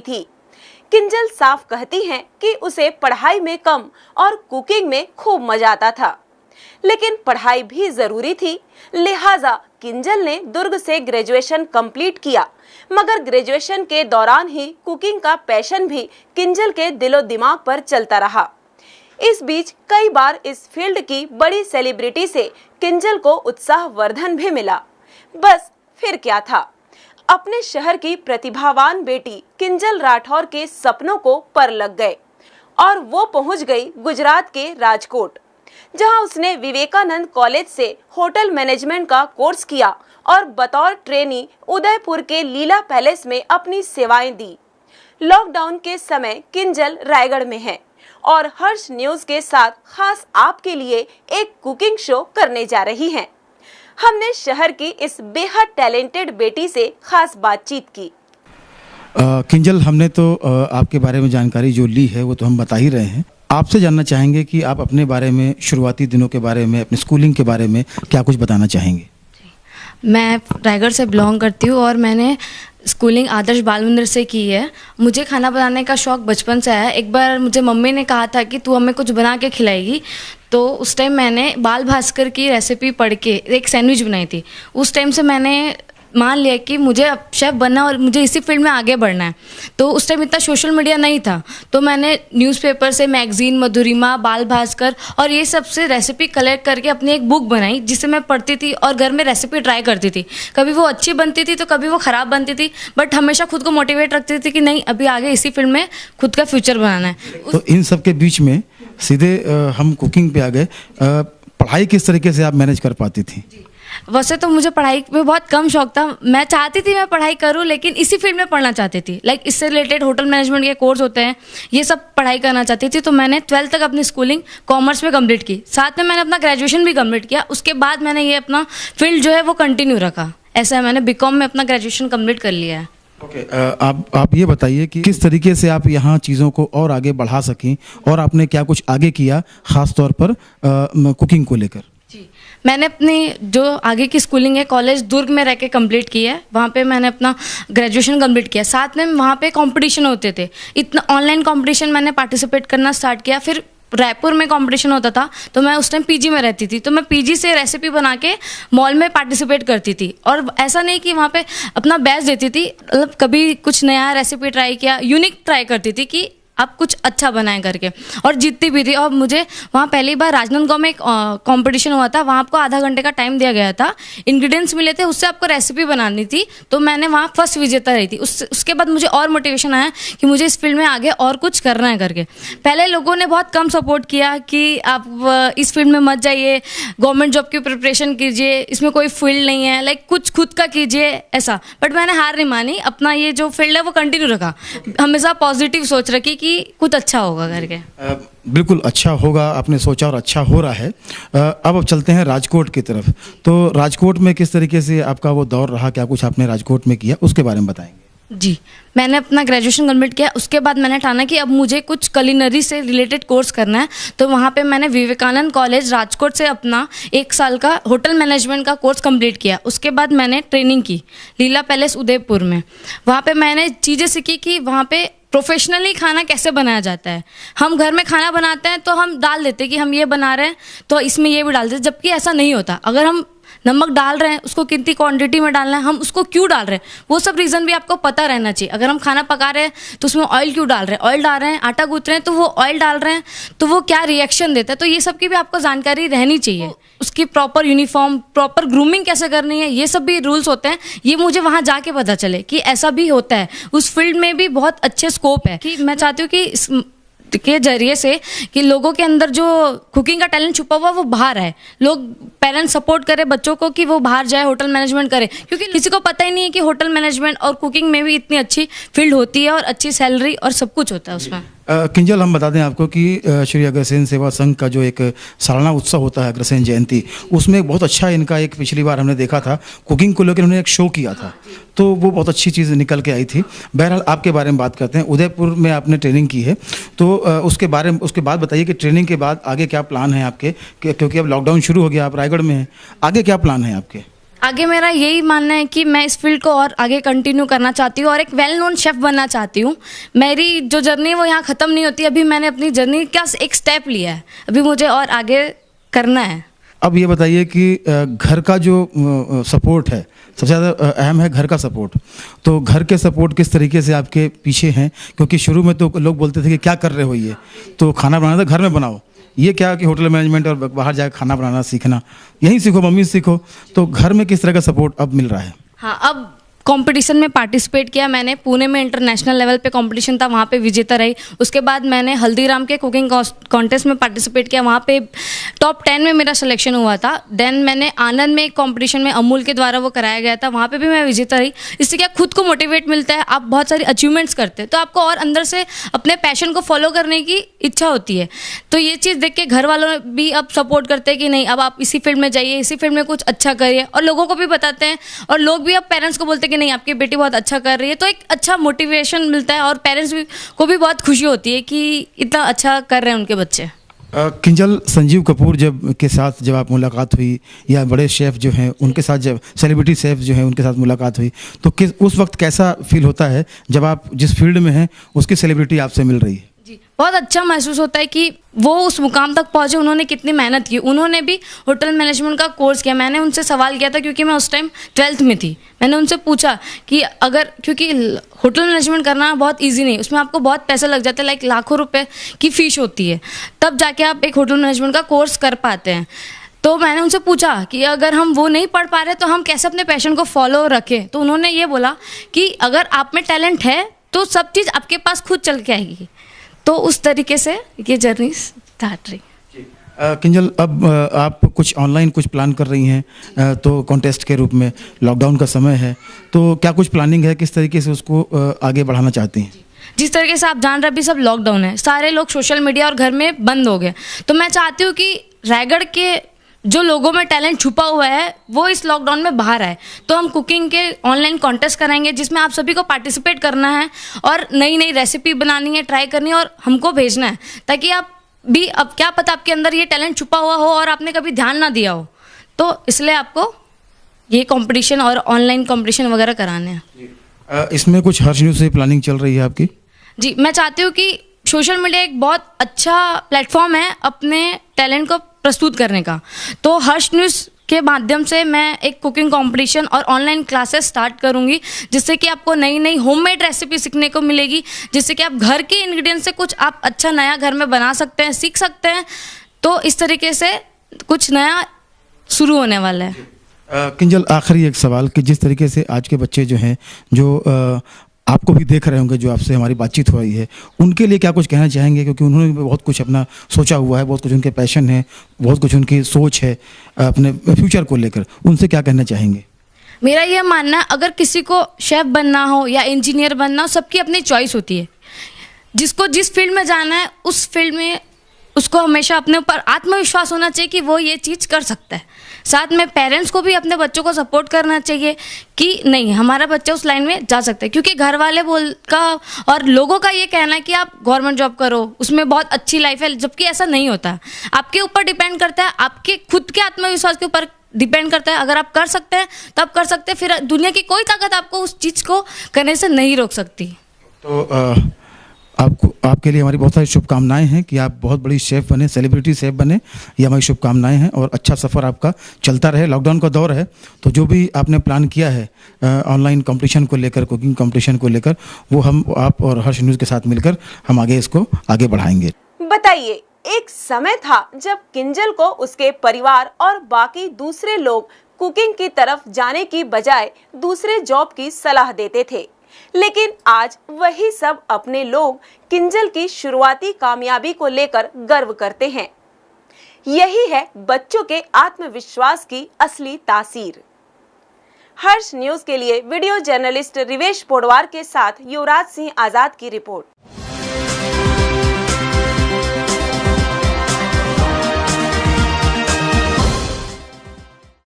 थी। किंजल साफ कहती हैं कि उसे पढ़ाई में कम और कुकिंग में खूब मजा आता था, लेकिन पढ़ाई भी जरूरी थी, लिहाजा किंजल ने दुर्ग से ग्रेजुएशन कंप्लीट किया। मगर ग्रेजुएशन के दौरान ही कुकिंग का पैशन भी किंजल के दिलो दिमाग पर चलता रहा। इस बीच कई बार इस फील्ड की बड़ी सेलिब्रिटी से किंजल को उत्साहवर्धन भी मिला। बस फिर क्या था, अपने शहर की प्रतिभावान बेटी किंजल राठौर के सपनों को पर लग गए और वो पहुंच गई गुजरात के राजकोट, जहां उसने विवेकानंद कॉलेज से होटल मैनेजमेंट का कोर्स किया और बतौर ट्रेनी उदयपुर के लीला पैलेस में अपनी सेवाएं दी। लॉकडाउन के समय किंजल रायगढ़ में है और हर्ष न्यूज के साथ खास आपके लिए एक कुकिंग शो करने जा रही हैं। हमने शहर की इस बेहद टैलेंटेड बेटी से खास बातचीत की। किंजल, हमने तो आपके बारे में जानकारी जो ली है वो तो हम बता ही रहे हैं। आपसे जानना चाहेंगे कि आप अपने बारे में, शुरुआती दिनों के बारे में, अपनी स्कूलिंग के बारे में क्या कुछ बताना चाहेंगे? मैं रायगढ़ से बिलोंग करती हूँ और मैंने स्कूलिंग आदर्श बाल मंदिर से की है। मुझे खाना बनाने का शौक़ बचपन से है। एक बार मुझे मम्मी ने कहा था कि तू हमें कुछ बना के खिलाएगी, तो उस टाइम मैंने बाल भास्कर की रेसिपी पढ़ के एक सैंडविच बनाई थी। उस टाइम से मैंने मान लिया कि मुझे अब शेफ़ बनना और मुझे इसी फील्ड में आगे बढ़ना है। तो उस टाइम इतना सोशल मीडिया नहीं था, तो मैंने न्यूज़पेपर से मैगज़ीन, मधुरिमा, बाल भास्कर और ये सब से रेसिपी कलेक्ट करके अपनी एक बुक बनाई, जिसे मैं पढ़ती थी और घर में रेसिपी ट्राई करती थी। कभी वो अच्छी बनती थी तो कभी वो ख़राब बनती थी, बट हमेशा खुद को मोटिवेट रखती थी कि नहीं, अभी आगे इसी फील्ड में खुद का फ्यूचर बनाना है। तो इन सब के बीच में सीधे हम कुकिंग पे आ गए। पढ़ाई किस तरीके से आप मैनेज कर पाती थी? वैसे तो मुझे पढ़ाई में बहुत कम शौक था। मैं चाहती थी मैं पढ़ाई करूं, लेकिन इसी फील्ड में पढ़ना चाहती थी। लाइक इससे रिलेटेड होटल मैनेजमेंट के कोर्स होते हैं, ये सब पढ़ाई करना चाहती थी। तो मैंने 12th तक अपनी स्कूलिंग कॉमर्स में कंप्लीट की, साथ में मैंने अपना ग्रेजुएशन भी कंप्लीट किया। उसके बाद मैंने ये अपना फील्ड जो है वो कंटिन्यू रखा। ऐसा है, मैंने बीकॉम में अपना ग्रेजुएशन कंप्लीट कर लिया है। ओके, आप ये बताइए कि किस तरीके से आप यहाँ चीज़ों को और आगे बढ़ा सकें और आपने क्या कुछ आगे किया, ख़ास तौर पर कुकिंग को लेकर? जी, मैंने अपनी जो आगे की स्कूलिंग है कॉलेज दुर्ग में रह के कम्प्लीट की है। वहाँ पे मैंने अपना ग्रेजुएशन कंप्लीट किया। साथ में वहाँ पे कंपटीशन होते थे, इतना ऑनलाइन कंपटीशन मैंने पार्टिसिपेट करना स्टार्ट किया। फिर रायपुर में कंपटीशन होता था, तो मैं उस टाइम पीजी में रहती थी, तो मैं पीजी से रेसिपी बना के मॉल में पार्टिसिपेट करती थी। और ऐसा नहीं कि वहाँ पे अपना बेस्ट देती थी, मतलब कभी कुछ नया रेसिपी ट्राई किया, यूनिक ट्राई करती थी कि आप कुछ अच्छा बनाएं करके, और जीतती भी थी। और मुझे वहाँ पहली बार राजनांदगांव में एक कंपटीशन हुआ था, वहाँ आपको आधा घंटे का टाइम दिया गया था, इंग्रेडिएंट्स मिले थे, उससे आपको रेसिपी बनानी थी। तो मैंने वहाँ फर्स्ट विजेता रही थी। उसके बाद मुझे और मोटिवेशन आया कि मुझे इस फील्ड में आगे और कुछ करना है करके। पहले लोगों ने बहुत कम सपोर्ट किया कि आप इस फील्ड में मत जाइए, गवर्नमेंट जॉब की प्रिपरेशन कीजिए, इसमें कोई फील्ड नहीं है, लाइक कुछ खुद का कीजिए ऐसा। बट मैंने हार नहीं मानी, अपना ये जो फील्ड है वो कंटिन्यू रखा, हमेशा पॉजिटिव सोच रखी कि कुछ अच्छा होगा करके। बिल्कुल अच्छा होगा, आपने सोचा और अच्छा हो रहा है। अब चलते हैं राजकोट की तरफ। तो राजकोट में किस तरीके से आपका वो दौर रहा, क्या कुछ आपने राजकोट में किया, उसके बारे में बताएंगे? जी, मैंने अपना ग्रेजुएशन कंप्लीट किया। उसके बाद मैंने ठाना कि अब मुझे कुछ कुलिनरी से रिलेटेड कोर्स करना है। तो वहाँ पे मैंने विवेकानंद कॉलेज राजकोट से अपना 1 साल का होटल मैनेजमेंट का कोर्स कंप्लीट किया। उसके बाद मैंने ट्रेनिंग की लीला पैलेस उदयपुर में। वहाँ पे मैंने चीज़ें सीखी कि वहाँ पे प्रोफेशनली खाना कैसे बनाया जाता है। हम घर में खाना बनाते हैं तो हम डाल देते हैं कि हम ये बना रहे हैं तो इसमें ये भी डाल देते हैं, जबकि ऐसा नहीं होता। अगर हम नमक डाल रहे हैं, उसको कितनी क्वांटिटी में डालना है, हम उसको क्यों डाल रहे हैं, वो सब रीज़न भी आपको पता रहना चाहिए। अगर हम खाना पका रहे हैं तो उसमें ऑयल क्यों डाल रहे हैं, ऑयल डाल रहे हैं, आटा गूंथ रहे हैं तो वो ऑयल डाल रहे हैं तो वो क्या रिएक्शन देता है, तो ये सब की भी आपको जानकारी रहनी चाहिए। उसकी प्रॉपर यूनिफॉर्म, प्रॉपर ग्रूमिंग कैसे करनी है, ये सब भी रूल्स होते हैं। ये मुझे वहाँ जाके पता चले कि ऐसा भी होता है। उस फील्ड में भी बहुत अच्छे स्कोप है कि मैं चाहती हूँ कि इस के जरिए से कि लोगों के अंदर जो कुकिंग का टैलेंट छुपा हुआ वो बाहर है। लोग, पेरेंट्स सपोर्ट करें बच्चों को कि वो बाहर जाए, होटल मैनेजमेंट करे, क्योंकि किसी को पता ही नहीं है कि होटल मैनेजमेंट और कुकिंग में भी इतनी अच्छी फील्ड होती है और अच्छी सैलरी और सब कुछ होता है उसमें। किंजल, हम बता दें आपको कि श्री अग्रसेन सेवा संघ का जो एक सालाना उत्सव होता है अग्रसेन जयंती, उसमें बहुत अच्छा इनका एक पिछली बार हमने देखा था कुकिंग को लेकर उन्होंने एक शो किया था, तो वो बहुत अच्छी चीज़ निकल के आई थी। बहरहाल आपके बारे में बात करते हैं। उदयपुर में आपने ट्रेनिंग की है, तो उसके बाद बताइए कि ट्रेनिंग के बाद आगे क्या प्लान है आपके, क्योंकि अब लॉकडाउन शुरू हो गया, आप रायगढ़ में हैं, आगे क्या प्लान है आपके? आगे मेरा यही मानना है कि मैं इस फील्ड को और आगे कंटिन्यू करना चाहती हूँ और एक वेल नोन शेफ़ बनना चाहती हूँ। मेरी जो जर्नी है वो यहाँ ख़त्म नहीं होती, अभी मैंने अपनी जर्नी का एक स्टेप लिया है, अभी मुझे और आगे करना है। अब ये बताइए कि घर का जो सपोर्ट है, सबसे ज़्यादा अहम है घर का सपोर्ट। तो घर के सपोर्ट किस तरीके से आपके पीछे हैं? क्योंकि शुरू में तो लोग बोलते थे कि क्या कर रहे हो ये, तो खाना बनाना था घर में बनाओ, ये क्या कि होटल मैनेजमेंट और बाहर जाकर खाना बनाना सीखना, यहीं सीखो, मम्मी से सीखो। तो घर में किस तरह का सपोर्ट अब मिल रहा है? हाँ, अब कंपटीशन में पार्टिसिपेट किया मैंने, पुणे में इंटरनेशनल लेवल पे कंपटीशन था, वहाँ पे विजेता रही। उसके बाद मैंने हल्दीराम के कुकिंग कॉन्टेस्ट में पार्टिसिपेट किया, वहाँ पे टॉप 10 में मेरा सिलेक्शन हुआ था। देन मैंने आनंद में एक कंपटीशन में अमूल के द्वारा वो कराया गया था, वहाँ पे भी मैं विजेता रही। इससे क्या खुद को मोटिवेट मिलता है, आप बहुत सारी अचीवमेंट्स करते हैं तो आपको और अंदर से अपने पैशन को फॉलो करने की इच्छा होती है। तो ये चीज़ देख के घर वालों भी अब सपोर्ट करते हैं कि नहीं, अब आप इसी फील्ड में जाइए, इसी फील्ड में कुछ अच्छा करिए, और लोगों को भी बताते हैं, और लोग भी अब पेरेंट्स को बोलते हैं कि नहीं आपकी बेटी बहुत अच्छा कर रही है। तो एक अच्छा मोटिवेशन मिलता है और पेरेंट्स को भी बहुत खुशी होती है कि इतना अच्छा कर रहे हैं उनके बच्चे। किंजल, संजीव कपूर के साथ जब आप मुलाकात हुई, या बड़े शेफ़ जो हैं उनके साथ, जब सेलिब्रिटी शेफ़ जो हैं उनके साथ मुलाकात हुई, तो उस वक्त कैसा फील होता है जब आप जिस फील्ड में हैं उसकी सेलिब्रिटी आपसे मिल रही है? जी, बहुत अच्छा महसूस होता है कि वो उस मुकाम तक पहुंचे, उन्होंने कितनी मेहनत की। उन्होंने भी होटल मैनेजमेंट का कोर्स किया। मैंने उनसे सवाल किया था क्योंकि मैं उस टाइम 12th में थी। मैंने उनसे पूछा कि अगर, क्योंकि होटल मैनेजमेंट करना बहुत इजी नहीं, उसमें आपको बहुत पैसा लग जाता है, लाइक लाखों रुपए की फ़ीस होती है, तब जाके आप एक होटल मैनेजमेंट का कोर्स कर पाते हैं। तो मैंने उनसे पूछा कि अगर हम वो नहीं पढ़ पा रहे तो हम कैसे अपने पैशन को फॉलो रखें। तो उन्होंने ये बोला कि अगर आप में टैलेंट है तो सब चीज़ आपके पास खुद चल के आएगी। तो उस तरीके से ये जर्नी स्टार्ट रही। किंजल, अब आप कुछ ऑनलाइन कुछ प्लान कर रही हैं, तो कॉन्टेस्ट के रूप में, लॉकडाउन का समय है, तो क्या कुछ प्लानिंग है, किस तरीके से उसको आगे बढ़ाना चाहती हैं? जिस तरीके से आप जान रहे, अभी सब लॉकडाउन है, सारे लोग सोशल मीडिया और घर में बंद हो गए, तो मैं चाहती हूँ कि रायगढ़ के जो लोगों में टैलेंट छुपा हुआ है वो इस लॉकडाउन में बाहर आए। तो हम कुकिंग के ऑनलाइन कॉन्टेस्ट कराएंगे जिसमें आप सभी को पार्टिसिपेट करना है और नई नई रेसिपी बनानी है, ट्राई करनी है और हमको भेजना है, ताकि आप भी, अब क्या पता आपके अंदर ये टैलेंट छुपा हुआ हो और आपने कभी ध्यान ना दिया हो, तो इसलिए आपको ये कंपटीशन और ऑनलाइन कंपटीशन वगैरह कराने हैं। इसमें कुछ हर्ष न्यूज़ से प्लानिंग चल रही है आपकी? जी, मैं चाहती हूँ कि सोशल मीडिया एक बहुत अच्छा प्लेटफॉर्म है अपने टैलेंट को प्रस्तुत करने का। तो हर्ष न्यूज़ के माध्यम से मैं एक कुकिंग कंपटीशन और ऑनलाइन क्लासेस स्टार्ट करूंगी, जिससे कि आपको नई नई होममेड रेसिपी सीखने को मिलेगी, जिससे कि आप घर के इंग्रेडिएंट्स से कुछ आप अच्छा नया घर में बना सकते हैं, सीख सकते हैं। तो इस तरीके से कुछ नया शुरू होने वाला है। किंजल, आखिरी एक सवाल कि जिस तरीके से आज के बच्चे जो हैं, जो आपको भी देख रहे होंगे, जो आपसे हमारी बातचीत हो रही है, उनके लिए क्या कुछ कहना चाहेंगे? क्योंकि उन्होंने बहुत कुछ अपना सोचा हुआ है, बहुत कुछ उनके पैशन है, बहुत कुछ उनकी सोच है अपने फ्यूचर को लेकर, उनसे क्या कहना चाहेंगे? मेरा ये मानना है, अगर किसी को शेफ़ बनना हो या इंजीनियर बनना हो, सबकी अपनी चॉइस होती है। जिसको जिस फील्ड में जाना है उस फील्ड में उसको हमेशा अपने ऊपर आत्मविश्वास होना चाहिए कि वो ये चीज़ कर सकता है। साथ में पेरेंट्स को भी अपने बच्चों को सपोर्ट करना चाहिए कि नहीं, हमारा बच्चा उस लाइन में जा सकता है, क्योंकि घर वाले और लोगों का ये कहना है कि आप गवर्नमेंट जॉब करो, उसमें बहुत अच्छी लाइफ है, जबकि ऐसा नहीं होता। आपके ऊपर डिपेंड करता है, आपके खुद के आत्मविश्वास के ऊपर डिपेंड करता है। अगर आप कर सकते हैं तब कर सकते हैं, फिर दुनिया की कोई ताकत आपको उस चीज़ को करने से नहीं रोक सकती। तो आपके लिए हमारी बहुत सारी शुभकामनाएं हैं कि आप बहुत बड़ी शेफ़ बने, सेलिब्रिटी शेफ़ बने, ये हमारी शुभकामनाएं हैं, और अच्छा सफ़र आपका चलता रहे। लॉकडाउन का दौर है, तो जो भी आपने प्लान किया है ऑनलाइन कंपटीशन को लेकर, कुकिंग कंपटीशन को लेकर, वो आप और हर्ष न्यूज़ के साथ मिलकर हम इसको आगे बढ़ाएंगे। बताइए, एक समय था जब किंजल को उसके परिवार और बाकी दूसरे लोग कुकिंग की तरफ जाने की बजाय दूसरे जॉब की सलाह देते थे, लेकिन आज वही सब अपने लोग किंजल की शुरुआती कामयाबी को लेकर गर्व करते हैं। यही है बच्चों के आत्मविश्वास की असली तासीर। हर्ष न्यूज़ के लिए वीडियो जर्नलिस्ट रिवेश पोडवार के साथ युवराज सिंह आजाद की रिपोर्ट।